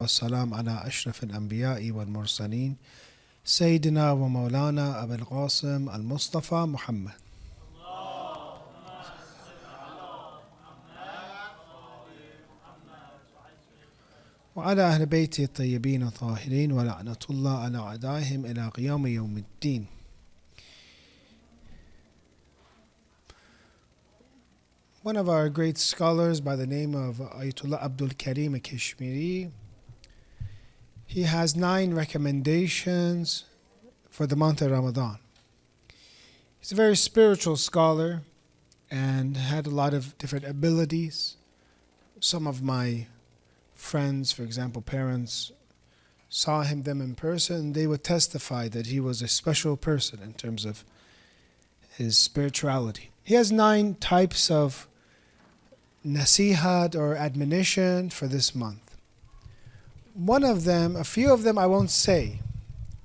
والسلام على أشرف الأنبياء والمرسلين سيدنا ومولانا أبي القاسم المصطفى محمد وعلى أهل بيته الطيبين الطاهرين ولعنة الله على أعدائهم إلى قيام يوم الدين. One of our great scholars by the name of Ayatollah Abdul Karim Kashmiri, he has 9 recommendations for the month of Ramadan. He's a very spiritual scholar and had a lot of different abilities. Some of my friends, for example, parents, saw them in person, and they would testify that he was a special person in terms of his spirituality. He has 9 types of nasihat or admonition for this month. One of them, a few of them I won't say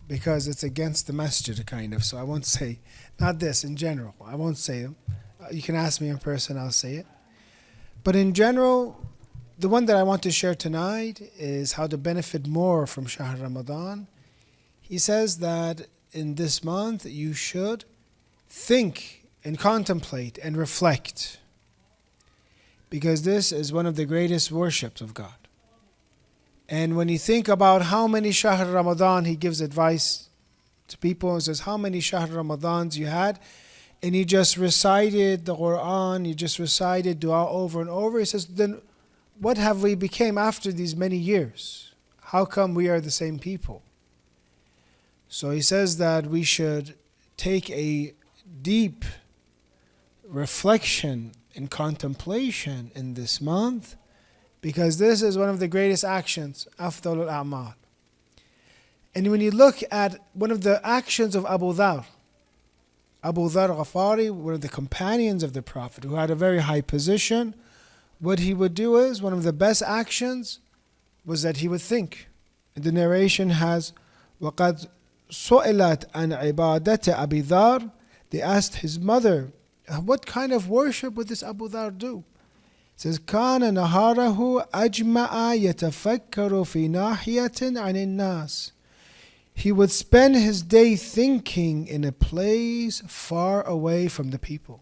because it's against the Masjed kind of, so I won't say, not this, in general, I won't say them. You can ask me in person, I'll say it. But in general, the one that I want to share tonight is how to benefit more from Shahr Ramadan. He says that in this month you should think and contemplate and reflect, because this is one of the greatest worships of God. And when you think about how many Shahr Ramadan, he gives advice to people and says, how many Shahr Ramadans you had, and you just recited the Qur'an, you just recited dua over and over. He says, then what have we become after these many years? How come we are the same people? So he says that we should take a deep reflection and contemplation in this month, because this is one of the greatest actions, أفضل الأعمال. And when you look at one of the actions of Abu Dhar Ghafari, one of the companions of the Prophet who had a very high position, what he would do is, one of the best actions was that he would think. And the narration has, وَقَدْ سُئِلَتْ عَنْ عِبَادَةِ أَبِي ذَرٍ. They asked his mother, what kind of worship would this Abu Dhar do? It says, كَانَ نَهَارَهُ أَجْمَعَ يَتَفَكَّرُ فِي نَاحِيَةٍ عَنِ النَّاسِ. He would spend his day thinking in a place far away from the people.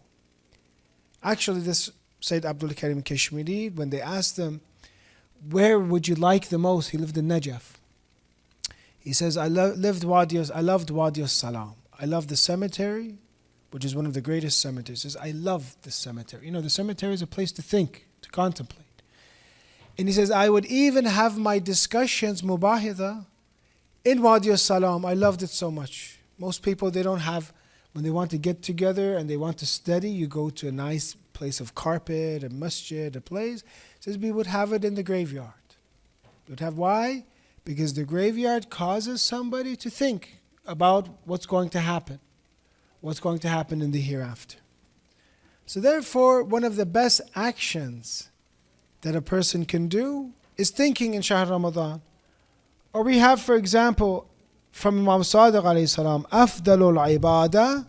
Actually, this Sayyid Abdul Karim Kashmiri, when they asked him, where would you like the most? He lived in Najaf. He says, I loved Wadi Salam. I love the cemetery, which is one of the greatest cemeteries. He says, I love the cemetery. You know, the cemetery is a place to think, to contemplate. And he says, I would even have my discussions, mubahida, in Wadi Salam. I loved it so much. Most people, they don't have, when they want to get together and they want to study, you go to a nice place of carpet, a masjid, a place. He says we would have it in the graveyard. We would have, why? Because the graveyard causes somebody to think about what's going to happen. What's going to happen in the hereafter. So therefore, one of the best actions that a person can do is thinking in Shahr Ramadan. Or we have, for example, from Imam Sadiq alayhi salam, أفضل العبادة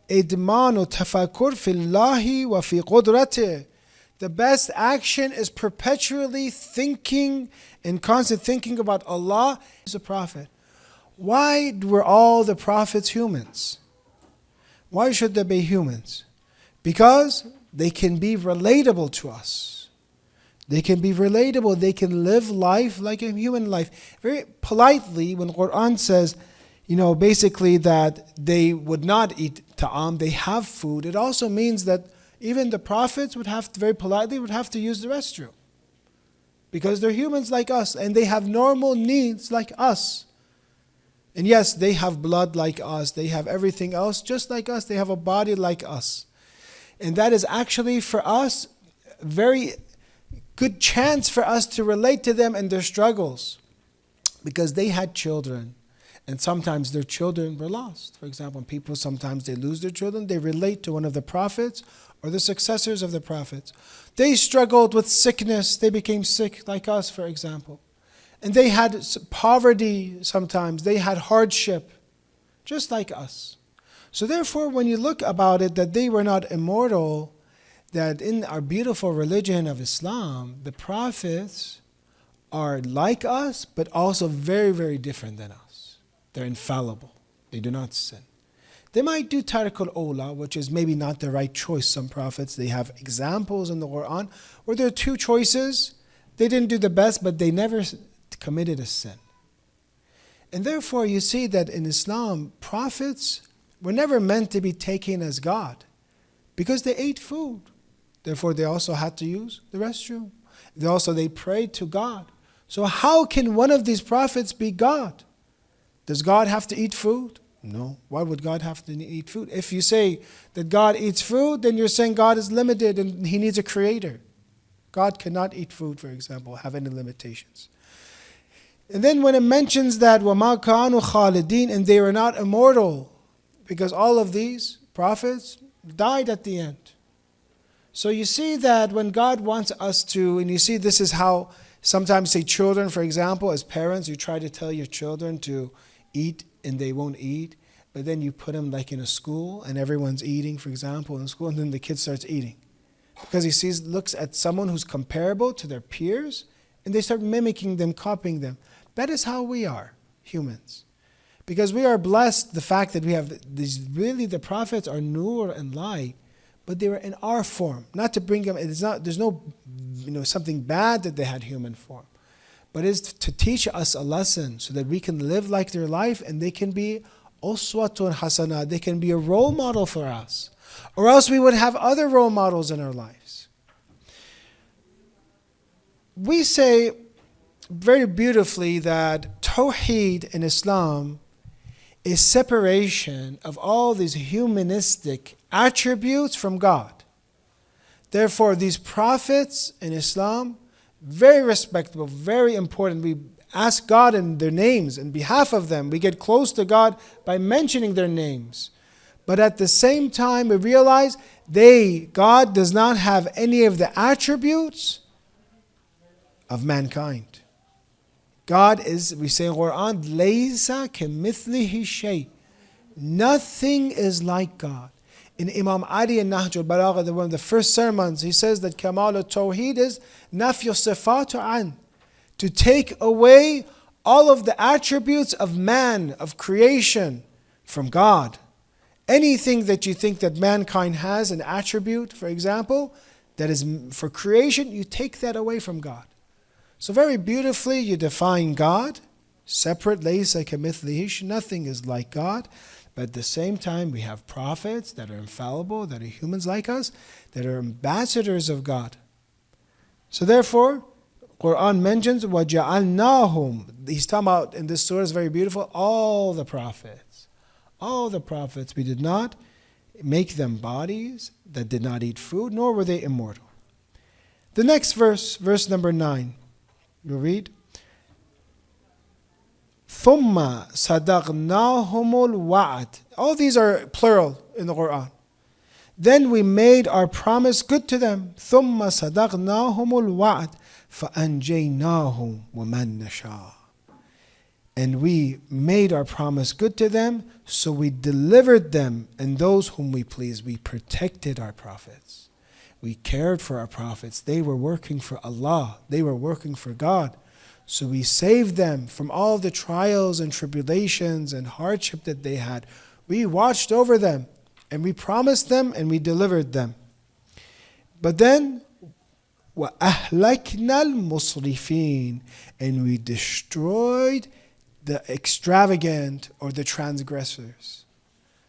إدمان تفكر في الله وفي قدرته. The best action is perpetually thinking and constant thinking about Allah as a prophet. Why were all the prophets humans? Why should they be humans? Because they can be relatable to us. They can be relatable. They can live life like a human life. Very politely, when Qur'an says, basically that they would not eat ta'am, they have food, it also means that even the prophets would have to, very politely, would have to use the restroom. Because they're humans like us, and they have normal needs like us. And yes, they have blood like us, they have everything else just like us, they have a body like us. And that is actually for us a very good chance for us to relate to them and their struggles. Because they had children, and sometimes their children were lost. For example, people sometimes they lose their children, they relate to one of the prophets or the successors of the prophets. They struggled with sickness, they became sick like us, for example. And they had poverty sometimes, they had hardship, just like us. So therefore, when you look about it, that they were not immortal, that in our beautiful religion of Islam, the prophets are like us, but also very, very different than us. They're infallible. They do not sin. They might do tarikul ola, which is maybe not the right choice. Some prophets, they have examples in the Qur'an where there are two choices. They didn't do the best, but they never committed a sin. And therefore, you see that in Islam, prophets were never meant to be taken as God because they ate food. Therefore, they also had to use the restroom. They prayed to God. So how can one of these prophets be God? Does God have to eat food? No. Why would God have to eat food? If you say that God eats food, then you're saying God is limited and He needs a creator. God cannot eat food, for example, have any limitations. And then when it mentions that وَمَا كَانُوا خَالِدِينَ, and they were not immortal, because all of these prophets died at the end. So you see that when God wants us to, and you see this is how sometimes say children, for example, as parents, you try to tell your children to eat and they won't eat, but then you put them like in a school and everyone's eating, for example, in school, and then the kid starts eating. Because he looks at someone who's comparable to their peers, and they start mimicking them, copying them. That is how we are, humans. Because we are blessed, the fact that we have these, really the prophets are nur and light, but they were in our form. Not to bring them, there's no something bad that they had human form. But it's to teach us a lesson so that we can live like their life and they can be uswatun hasana, they can be a role model for us. Or else we would have other role models in our lives. We say very beautifully that Tawheed in Islam is separation of all these humanistic attributes from God. Therefore, these prophets in Islam, very respectable, very important. We ask God in their names, in behalf of them. We get close to God by mentioning their names. But at the same time, we realize God does not have any of the attributes of mankind. God is, we say in Qur'an, Laysa kamithlihi shay. Nothing is like God. In Imam Ali and Nahj al-Balagha, one of the first sermons, he says that Kamal al-Tawheed is nafyu sifatu an, to take away all of the attributes of man, of creation, from God. Anything that you think that mankind has, an attribute, for example, that is for creation, you take that away from God. So very beautifully you define God, separate, laysa kamithlihi, nothing is like God. But at the same time, we have prophets that are infallible, that are humans like us, that are ambassadors of God. So therefore, Qur'an mentions, وَجَعَلْنَاهُمْ. He's talking about, in this surah is very beautiful, all the prophets. All the prophets, we did not make them bodies that did not eat food, nor were they immortal. The next verse, verse number 9, you read, ثُمَّ صَدَقْنَاهُمُ الْوَعْدِ. All these are plural in the Qur'an. Then we made our promise good to them. ثُمَّ صَدَقْنَاهُمُ الْوَعْدِ فَأَنْجَيْنَاهُمْ وَمَنْ نَشَاءُ. And we made our promise good to them, so we delivered them and those whom we pleased. We protected our prophets. We cared for our prophets. They were working for Allah. They were working for God. So we saved them from all the trials and tribulations and hardship that they had. We watched over them and we promised them and we delivered them. But then, وَأَهْلَكْنَا الْمُصْرِفِينَ, and we destroyed the extravagant or the transgressors.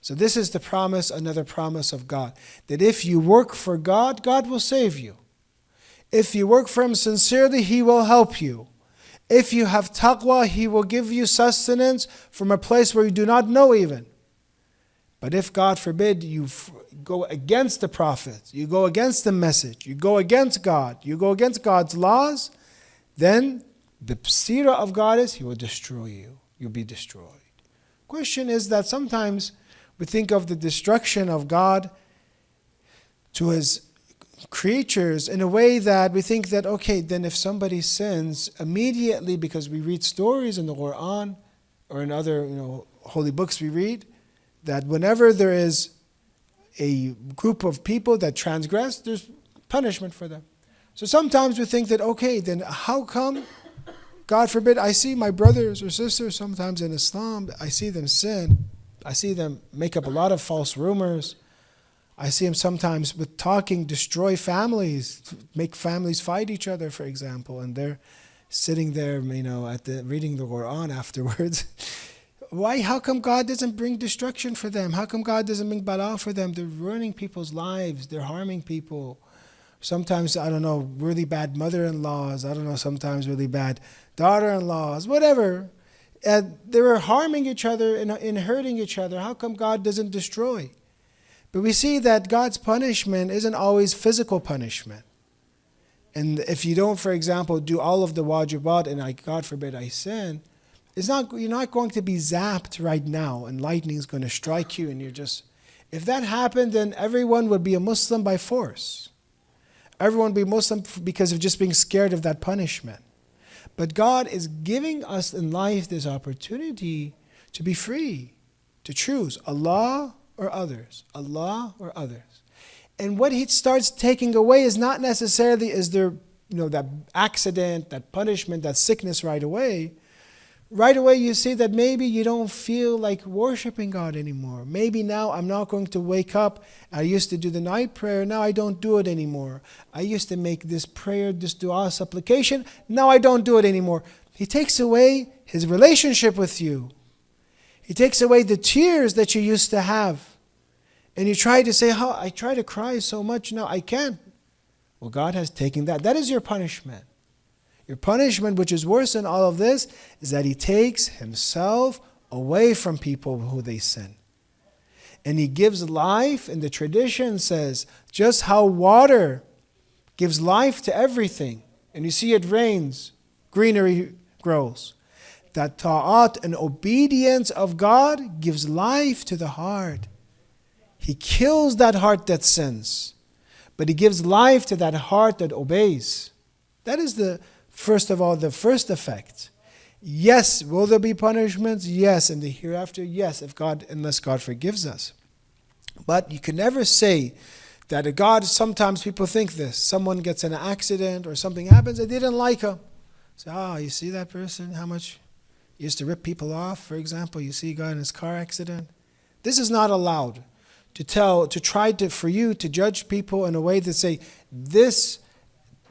So this is the promise, another promise of God, that if you work for God, God will save you. If you work for Him sincerely, He will help you. If you have taqwa, He will give you sustenance from a place where you do not know even. But if, God forbid, you go against the prophets, you go against the message, you go against God, you go against God's laws, then the seerah of God is He will destroy you. You'll be destroyed. Question is that sometimes we think of the destruction of God to His creatures in a way that we think that, okay, then if somebody sins, immediately, because we read stories in the Qur'an or in other holy books we read, that whenever there is a group of people that transgress, there's punishment for them. So sometimes we think that, okay, then how come God forbid, I see my brothers or sisters sometimes in Islam, I see them sin. I see them make up a lot of false rumors. I see them sometimes with talking destroy families, make families fight each other, for example, and they're sitting there, reading the Qur'an afterwards. Why? How come God doesn't bring destruction for them? How come God doesn't bring bala for them? They're ruining people's lives. They're harming people. Sometimes, really bad mother-in-laws. Sometimes really bad daughter-in-laws, whatever. They were harming each other and hurting each other. How come God doesn't destroy? But we see that God's punishment isn't always physical punishment. And if you don't, for example, do all of the wajibat and God forbid I sin, you're not going to be zapped right now and lightning is going to strike you and if that happened, then everyone would be a Muslim by force. Everyone would be Muslim because of just being scared of that punishment. But God is giving us in life this opportunity to be free, to choose Allah or others, Allah or others. And what He starts taking away is not necessarily that accident, that punishment, that sickness right away. Right away you see that maybe you don't feel like worshiping God anymore. Maybe now I'm not going to wake up. I used to do the night prayer. Now I don't do it anymore. I used to make this prayer, this dua, supplication. Now I don't do it anymore. He takes away His relationship with you. He takes away the tears that you used to have. And you try to say, I try to cry so much now, I can't. Well, God has taken that. That is your punishment. Your punishment, which is worse than all of this, is that He takes Himself away from people who they sin. And He gives life, and the tradition says, just how water gives life to everything. And you see it rains, greenery grows. That ta'at and obedience of God gives life to the heart. He kills that heart that sins, but He gives life to that heart that obeys. That is the first effect. Yes, will there be punishments? Yes, in the hereafter? Yes, unless God forgives us. But you can never say that God, sometimes people think this, someone gets in an accident or something happens, they didn't like him. So, you see that person, how much he used to rip people off, for example, you see a guy in his car accident. This is not allowed. For you to judge people in a way that say, this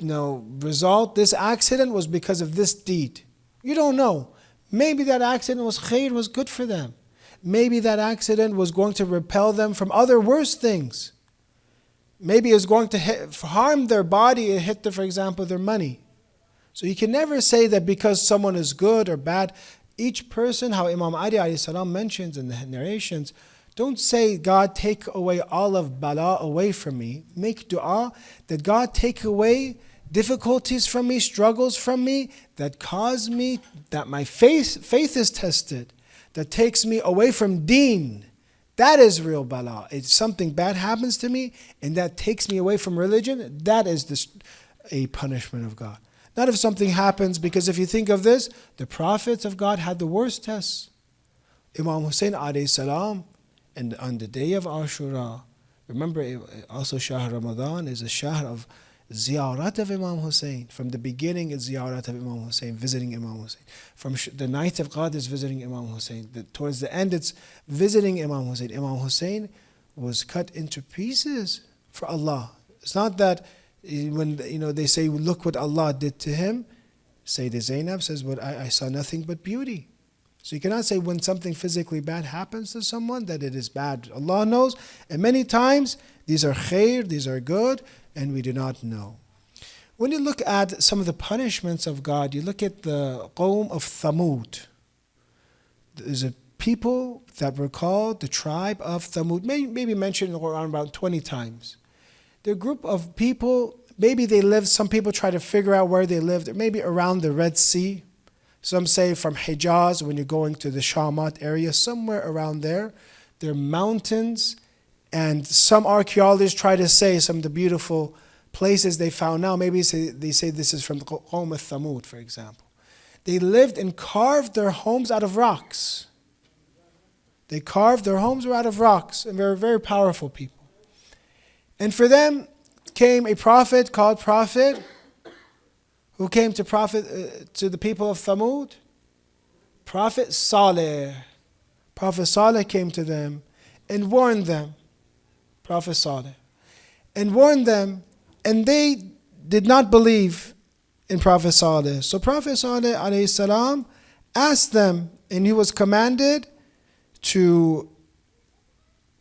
result, this accident was because of this deed. You don't know. Maybe that accident was khair, was good for them. Maybe that accident was going to repel them from other worse things. Maybe it was going to harm their body and hit, for example, their money. So you can never say that because someone is good or bad. Each person, how Imam Ali alayhi salam mentions in the narrations, don't say, God, take away all of bala away from me. Make dua that God take away difficulties from me, struggles from me, that cause me, that my faith is tested, that takes me away from deen. That is real bala. If something bad happens to me and that takes me away from religion, that is a punishment of God. Not if something happens, because if you think of this, the prophets of God had the worst tests. Imam Hussein alayhi salam, and on the day of Ashura, remember also Shahr Ramadan is a Shahr of ziyarat of Imam Hussein. From the beginning it's ziyarat of Imam Hussein, visiting Imam Hussein. From the night of Qadr is visiting Imam Hussein. Towards the end it's visiting Imam Hussein. Imam Hussein was cut into pieces for Allah. It's not that when they say, look what Allah did to him, Sayyidah Zainab says, but I saw nothing but beauty. So you cannot say when something physically bad happens to someone that it is bad. Allah knows. And many times these are khair, these are good, and we do not know. When you look at some of the punishments of God, you look at the Qawm of Thamud. There's a people that were called the tribe of Thamud. Maybe mentioned in the Quran about 20 times. They're a group of people, maybe they lived, some people try to figure out where they lived, maybe around the Red Sea. Some say from Hijaz, when you're going to the Shamat area, somewhere around there. There are mountains, and some archaeologists try to say some of the beautiful places they found now. Maybe they say this is from the Qawm of Thamud, for example. They lived and carved their homes out of rocks. They carved their homes out of rocks, and they were very powerful people. And for them came a prophet called Prophet Who came to to the people of Thamud? Prophet Saleh. Prophet Saleh came to them and warned them. Prophet Saleh. And warned them, and they did not believe in Prophet Saleh. So Prophet Saleh alayhi salam asked them, and he was commanded to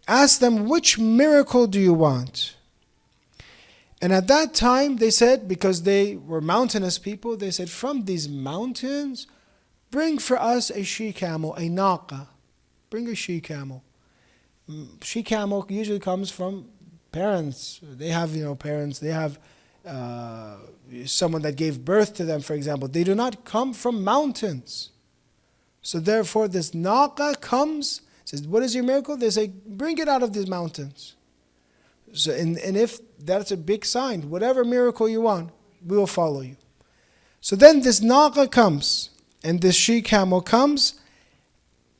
ask them, which miracle do you want? And at that time they said, because they were mountainous people, they said, from these mountains, bring for us a she-camel, a naqa. Bring a she-camel. She-camel usually comes from parents. They have, parents. They have someone that gave birth to them, for example. They do not come from mountains. So therefore, this naqa comes, says, what is your miracle? They say, bring it out of these mountains. So, and if that's a big sign, whatever miracle you want, we will follow you. So then this naqa comes, and this she-camel comes,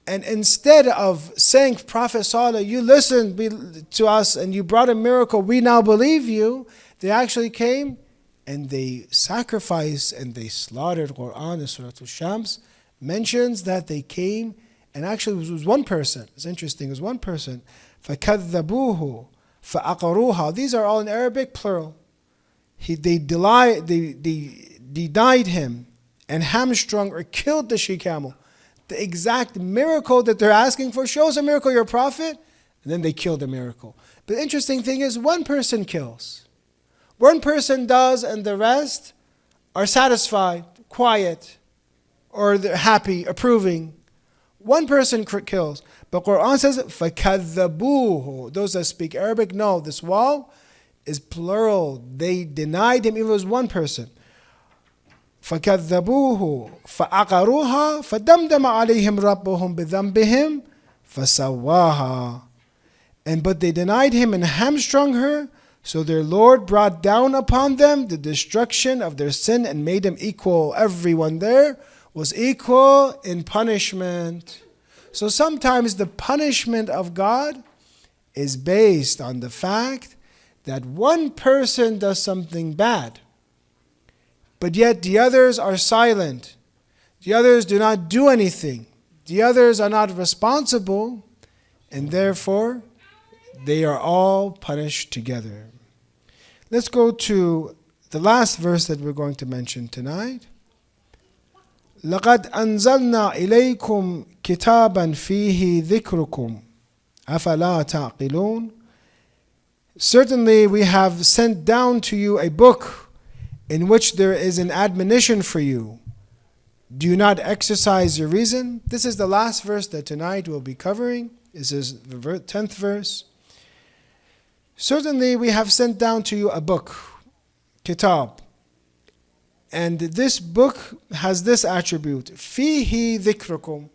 and instead of saying, Prophet Saleh, you listened to us and you brought a miracle, we now believe you, they actually came and they sacrificed and they slaughtered. Qur'an in Surah al-Shams mentions that they came, and actually it was one person. It's interesting, it was one person. فَكَذَّبُوهُ فَأَقَرُوهَا. These are all in Arabic, plural. They denied him and hamstrung or killed the she-camel. The exact miracle that they're asking for, shows a miracle, you're a prophet, and then they kill the miracle. But the interesting thing is, one person kills. One person does, and the rest are satisfied, quiet, or they're happy, approving. One person kills. But Qur'an says, فَكَذَّبُوهُ. Those that speak Arabic know this waw is plural. They denied him, even if it was one person. فَكَذَّبُوهُ فَأَقَرُوهَا فَدَمْدَمَ عَلَيْهِمْ رَبُّهُمْ بِذَنْبِهِمْ فَسَوَّاهَا. But they denied him and hamstrung her, so their Lord brought down upon them the destruction of their sin and made them equal. Everyone there was equal in punishment. So sometimes the punishment of God is based on the fact that one person does something bad, but yet the others are silent. The others do not do anything. The others are not responsible, and therefore they are all punished together. Let's go to the last verse that we're going to mention tonight. لَقَدْ أَنزَلْنَا إِلَيْكُمْ كِتَابًا فِيهِ ذِكْرُكُمْ أَفَلَا تَعْقِلُونَ. Certainly we have sent down to you a book in which there is an admonition for you. Do you not exercise your reason? This is the last verse that tonight we'll be covering. This is the 10th verse. Certainly we have sent down to you a book, kitab. And this book has this attribute, فِيهِ ذِكْرُكُمْ.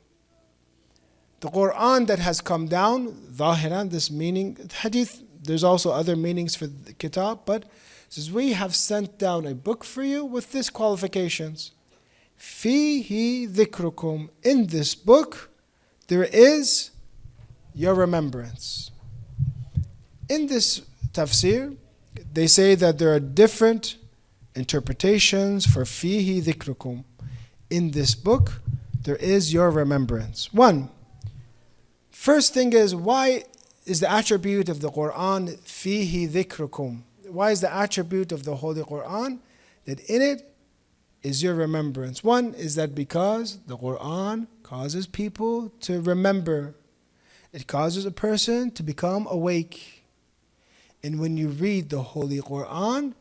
The Qur'an that has come down, ظاهرا, this meaning, hadith, there's also other meanings for the kitab, but it says we have sent down a book for you with these qualifications. فِيهِ ذِكْرُكُمْ. In this book, there is your remembrance. In this tafsir, they say that there are different interpretations for fihi dhikrukum. In this book, there is your remembrance. First thing is, why is the attribute of the Qur'an fihi dhikrukum? Why is the attribute of the Holy Qur'an that in it is your remembrance? One is that because the Qur'an causes people to remember. It causes a person to become awake. And when you read the Holy Qur'an,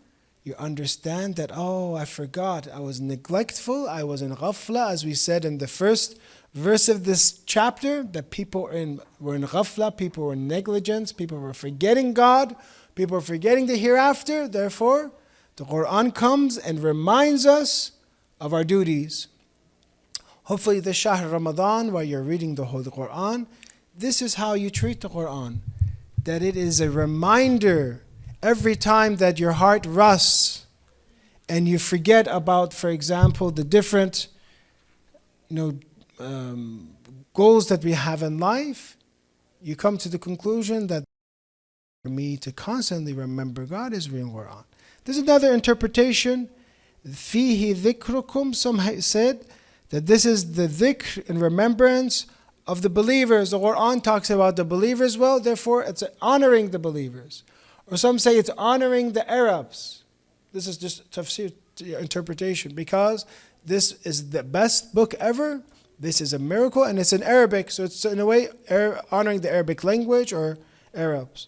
you understand that, oh, I forgot, I was neglectful, I was in ghafla, as we said in the first verse of this chapter, that people were in ghafla, people were in negligence, people were forgetting God, people were forgetting the hereafter. Therefore, the Qur'an comes and reminds us of our duties. Hopefully this Shahr Ramadan, while you're reading the Holy Qur'an, this is how you treat the Qur'an. That it is a reminder every time that your heart rusts and you forget about, for example, the different goals that we have in life, you come to the conclusion that for me to constantly remember God is reading Quran. There's another interpretation Fihi dhikrukum, some said that this is the dhikr in remembrance of the believers. The Qur'an talks about the believers well, therefore it's honoring the believers. Or some say it's honoring the Arabs. This is just tafsir interpretation, because this is the best book ever. This is a miracle, and it's in Arabic, so it's in a way honoring the Arabic language or Arabs.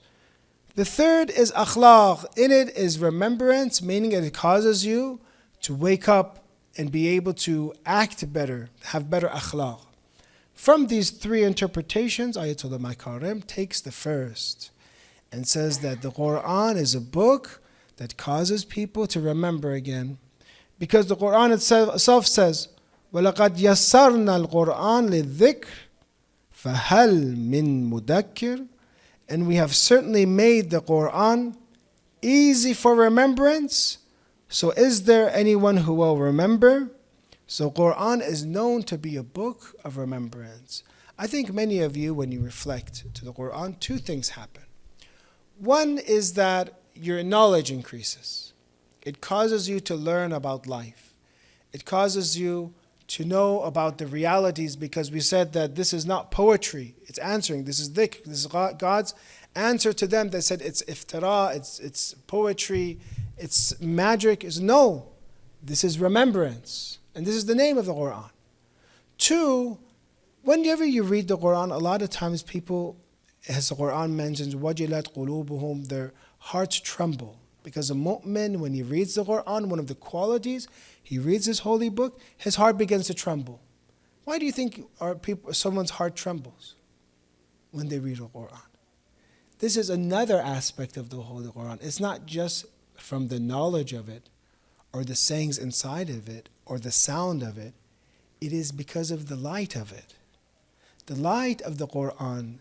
The third is akhlaq. In it is remembrance, meaning it causes you to wake up and be able to act better, have better akhlaq. From these three interpretations, Ayatollah Makarim takes the first and says that the Qur'an is a book that causes people to remember again. Because the Qur'an itself says, وَلَقَدْ يَسَّرْنَا الْقُرْآنَ لِلذِّكْرِ فَهَلْ مِن مُدَكِّرٍ. And we have certainly made the Qur'an easy for remembrance. So is there anyone who will remember? So Qur'an is known to be a book of remembrance. I think many of you, when you reflect to the Qur'an, two things happen. One is that your knowledge increases. It causes you to learn about life. It causes you to know about the realities, because we said that this is not poetry, it's answering. This is dhikr, this is God's answer to them that said it's iftara, it's poetry, it's magic. No, this is remembrance. And this is the name of the Qur'an. Two, whenever you read the Qur'an, a lot of times people, as the Qur'an mentions, wajilat qulubuhum, their hearts tremble. Because a mu'min, when he reads the Qur'an, one of the qualities, he reads his holy book, his heart begins to tremble. Why do you think someone's heart trembles when they read the Qur'an? This is another aspect of the Holy Qur'an. It's not just from the knowledge of it, or the sayings inside of it, or the sound of it. It is because of the light of it. The light of the Qur'an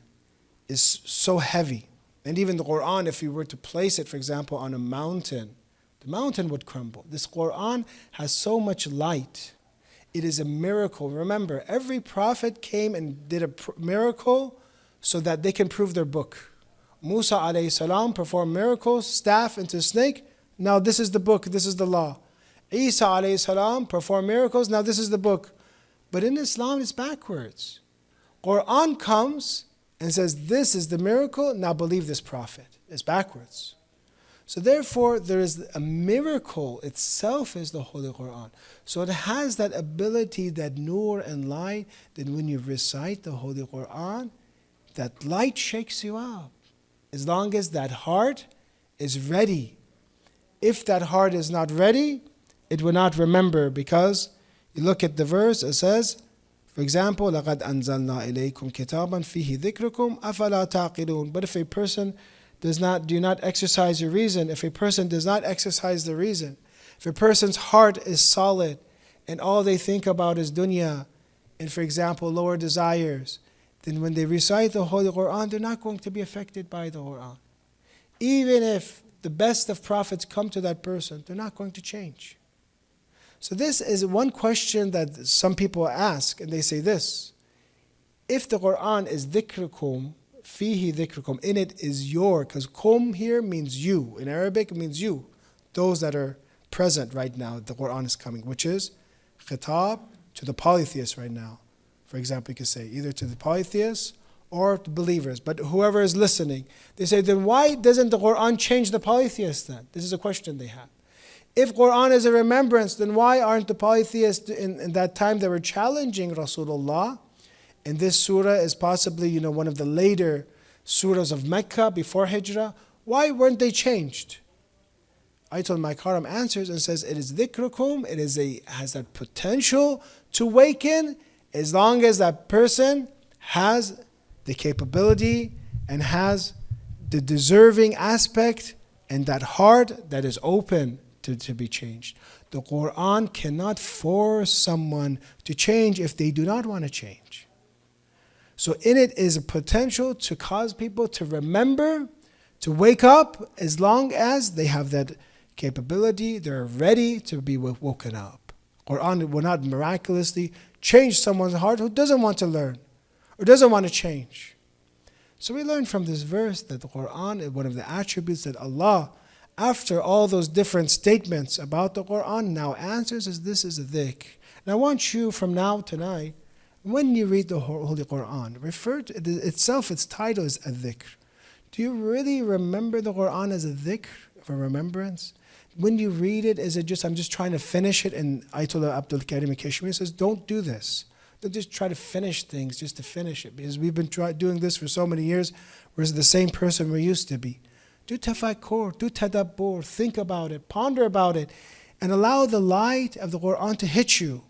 is so heavy. And even the Qur'an, if you were to place it, for example, on a mountain, the mountain would crumble. This Qur'an has so much light. It is a miracle. Remember, every prophet came and did a miracle so that they can prove their book. Musa alayhi salam performed miracles, staff into snake. Now this is the book, this is the law. Isa alayhi salam performed miracles. Now this is the book. But in Islam, it's backwards. Qur'an comes and says, this is the miracle, now believe this prophet. It's backwards. So therefore, there is a miracle itself is the Holy Qur'an. So it has that ability, that nur and light, that when you recite the Holy Qur'an, that light shakes you up. As long as that heart is ready. If that heart is not ready, it will not remember, because you look at the verse, it says, for example, لَقَدْ أَنزَلْنَا إِلَيْكُمْ كِتَابًا فِيهِ ذِكْرُكُمْ أَفَلَا تَعْقِلُونَ. But if a person do not exercise your reason, if a person does not exercise the reason, if a person's heart is solid and all they think about is dunya and, for example, lower desires, then when they recite the Holy Qur'an, they're not going to be affected by the Qur'an. Even if the best of prophets come to that person, they're not going to change. So this is one question that some people ask, and they say this: if the Qur'an is dhikrukum, fihi dhikrukum, in it is your, because kum here means you. In Arabic, it means you. Those that are present right now, the Qur'an is coming, which is khitab to the polytheists right now. For example, you could say either to the polytheists or to believers, but whoever is listening, they say, then why doesn't the Qur'an change the polytheists then? This is a question they have. If Qur'an is a remembrance, then why aren't the polytheists in that time that were challenging Rasulullah? And this surah is possibly, one of the later surahs of Mecca before Hijrah. Why weren't they changed? Ayatollah Makarim answers and says, it is dhikrukum, has that potential to waken as long as that person has the capability and has the deserving aspect and that heart that is open to be changed. The Qur'an cannot force someone to change if they do not want to change. So in it is a potential to cause people to remember, to wake up, as long as they have that capability, they're ready to be woken up. Qur'an will not miraculously change someone's heart who doesn't want to learn or doesn't want to change. So we learn from this verse that the Qur'an is one of the attributes that Allah After all those different statements about the Qur'an, now answers is this is a dhikr. And I want you from now tonight, when you read the Holy Qur'an, refer to it itself, its title is a dhikr. Do you really remember the Qur'an as a dhikr, of a remembrance? When you read it, is it just, I'm just trying to finish it? And Ayatollah Abdul Karim Kashmir says, don't do this. Don't just try to finish things just to finish it. Because we've been doing this for so many years, we're the same person we used to be. Do tafakkur, do tadabbur, think about it, ponder about it, and allow the light of the Qur'an to hit you.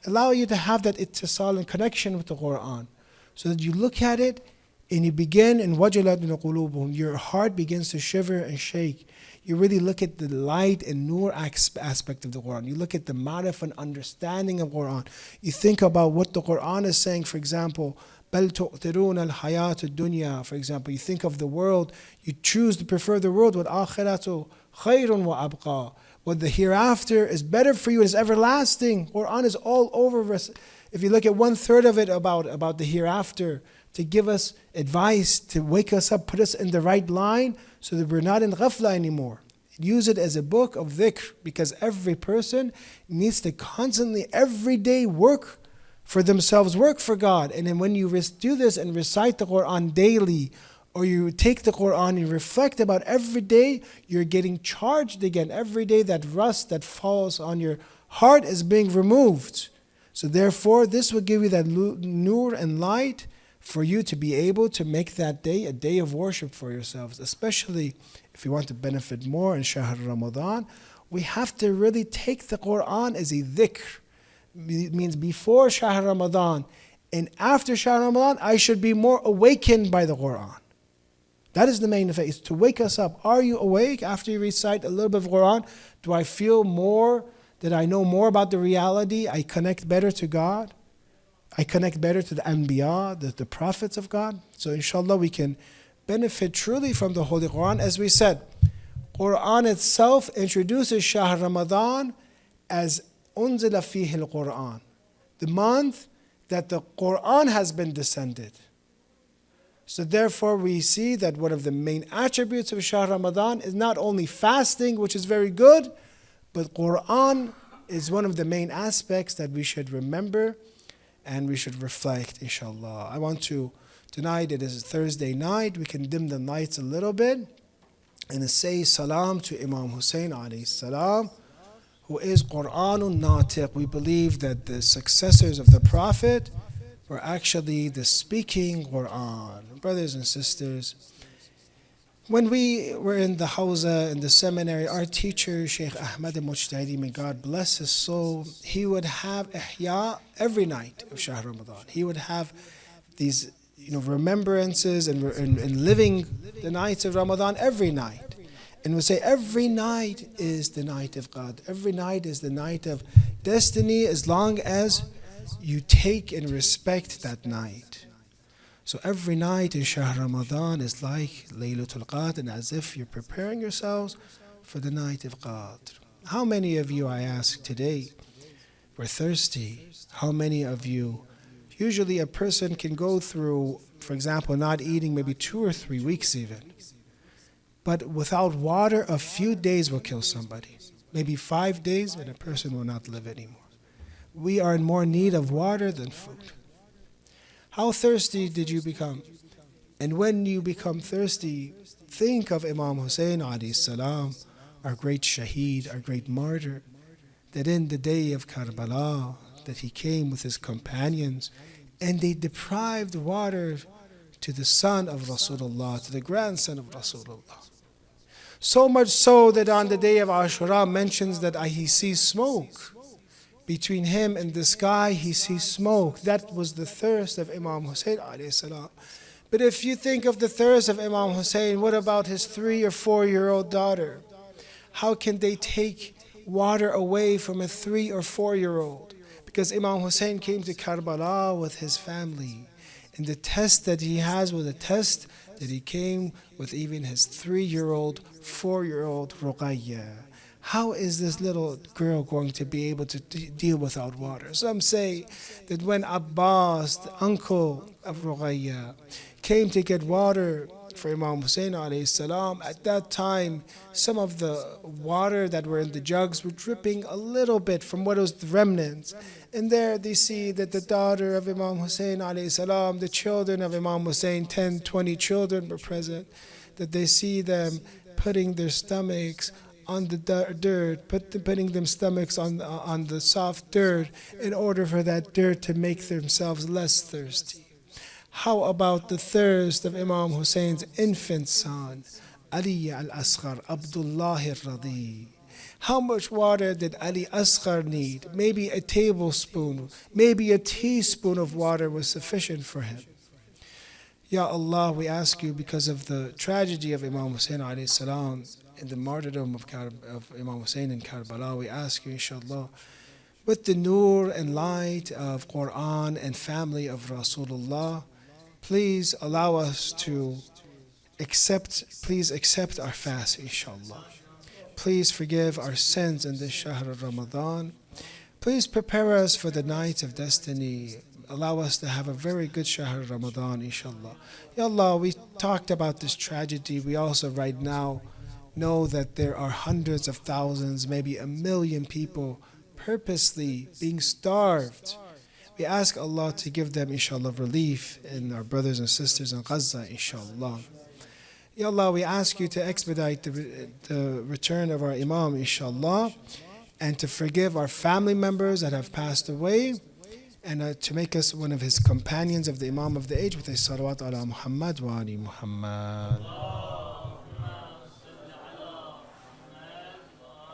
Allow you to have that ittisal and connection with the Qur'an. So that you look at it and you begin, and wajilat min qulubuhum, your heart begins to shiver and shake. You really look at the light and nur aspect of the Qur'an. You look at the ma'rif and understanding of Qur'an. You think about what the Qur'an is saying, for example, بَلْ تُؤْثِرُونَ الْحَيَاةُ الدُّنْيا. For example, you think of the world, you choose to prefer the world, وَالْآخِرَةُ خَيْرٌ وَأَبْقَى. What the hereafter is better for you, is everlasting. Qur'an is all over us. If you look at 1/3 of it about the hereafter, to give us advice, to wake us up, put us in the right line, so that we're not in ghafla anymore. Use it as a book of dhikr, because every person needs to constantly, every day, work for themselves, work for God. And then when you do this and recite the Qur'an daily, or you take the Qur'an and reflect about every day, you're getting charged again. Every day that rust that falls on your heart is being removed. So therefore, this will give you that nur and light for you to be able to make that day a day of worship for yourselves. Especially if you want to benefit more in Shahr Ramadan, we have to really take the Qur'an as a dhikr. It means before Shahr Ramadan and after Shahr Ramadan, I should be more awakened by the Qur'an. That is the main effect, is to wake us up. Are you awake after you recite a little bit of Qur'an? Do I feel more, that I know more about the reality? I connect better to God. I connect better to the Anbiya, the prophets of God. So inshallah we can benefit truly from the Holy Qur'an. As we said, Qur'an itself introduces Shahr Ramadan as Unzila fihi al-Qur'an, the month that the Qur'an has been descended. So therefore we see that one of the main attributes of Shahr Ramadan is not only fasting, which is very good, but Qur'an is one of the main aspects that we should remember and we should reflect, inshallah. I want to, tonight it is Thursday night, we can dim the lights a little bit and say salam to Imam Hussein alayhi salam, who is Qur'anun Natiq. We believe that the successors of the Prophet were actually the speaking Qur'an. Brothers and sisters, when we were in the Hawza, in the seminary, our teacher, Sheikh Ahmad al-Mujtahidi, may God bless his soul, he would have ihya every night of Shahr Ramadan. He would have these remembrances and living the nights of Ramadan every night. And we say every night is the night of God. Every night is the night of destiny, as long as you take and respect that night. So every night in Shahr Ramadan is like Laylatul Qadr, and as if you're preparing yourselves for the night of Qadr. How many of you, I ask today, were thirsty? How many of you, usually a person can go through, for example, not eating maybe 2 or 3 weeks even. But without water, a few days will kill somebody. Maybe 5 days and a person will not live anymore. We are in more need of water than food. How thirsty did you become? And when you become thirsty, think of Imam Hussein alayhi salam, our great shaheed, our great martyr, that in the day of Karbala, that he came with his companions and they deprived water to the son of Rasulullah, to the grandson of Rasulullah. So much so that on the day of Ashura mentions that he sees smoke. Between him and the sky, he sees smoke. That was the thirst of Imam Hussein alayhi salam. But if you think of the thirst of Imam Hussein, what about his 3 or 4-year-old daughter? How can they take water away from a 3 or 4-year-old? Because Imam Hussein came to Karbala with his family. And the test that he has was a test that he came with even his 3-year-old, 4-year-old Ruqayya. How is this little girl going to be able to deal without water? Some say that when Abbas, the uncle of Ruqayya, came to get water for Imam Hussein alayhi salam. At that time, some of the water that were in the jugs were dripping a little bit from what was the remnants. And there they see that the daughter of Imam Hussein alayhi salam, the children of Imam Hussein, 10, 20 children were present, that they see them putting their stomachs on the dirt, putting them stomachs on the soft dirt in order for that dirt to make themselves less thirsty. How about the thirst of Imam Hussein's infant son, Ali al-Asghar, Abdullah al-Radi? How much water did Ali Asghar need? Maybe a tablespoon, maybe a teaspoon of water was sufficient for him. Ya Allah, we ask you, because of the tragedy of Imam Hussein alayhi salam, in the martyrdom of Imam Hussein in Karbala, we ask you, inshallah, with the nur and light of Qur'an and family of Rasulullah, please allow us to please accept our fast, inshallah. Please forgive our sins in this Shahr of Ramadan. Please prepare us for the nights of destiny. Allow us to have a very good Shahr of Ramadan, inshallah. Ya Allah, we talked about this tragedy. We also right now know that there are hundreds of thousands, maybe 1 million people purposely being starved. We ask Allah to give them, inshallah, relief, and our brothers and sisters in Gaza, inshallah. Ya Allah, we ask you to expedite the return of our Imam, inshallah, and to forgive our family members that have passed away, and to make us one of his companions of the Imam of the age with a salawat ala Muhammad wa ali Muhammad.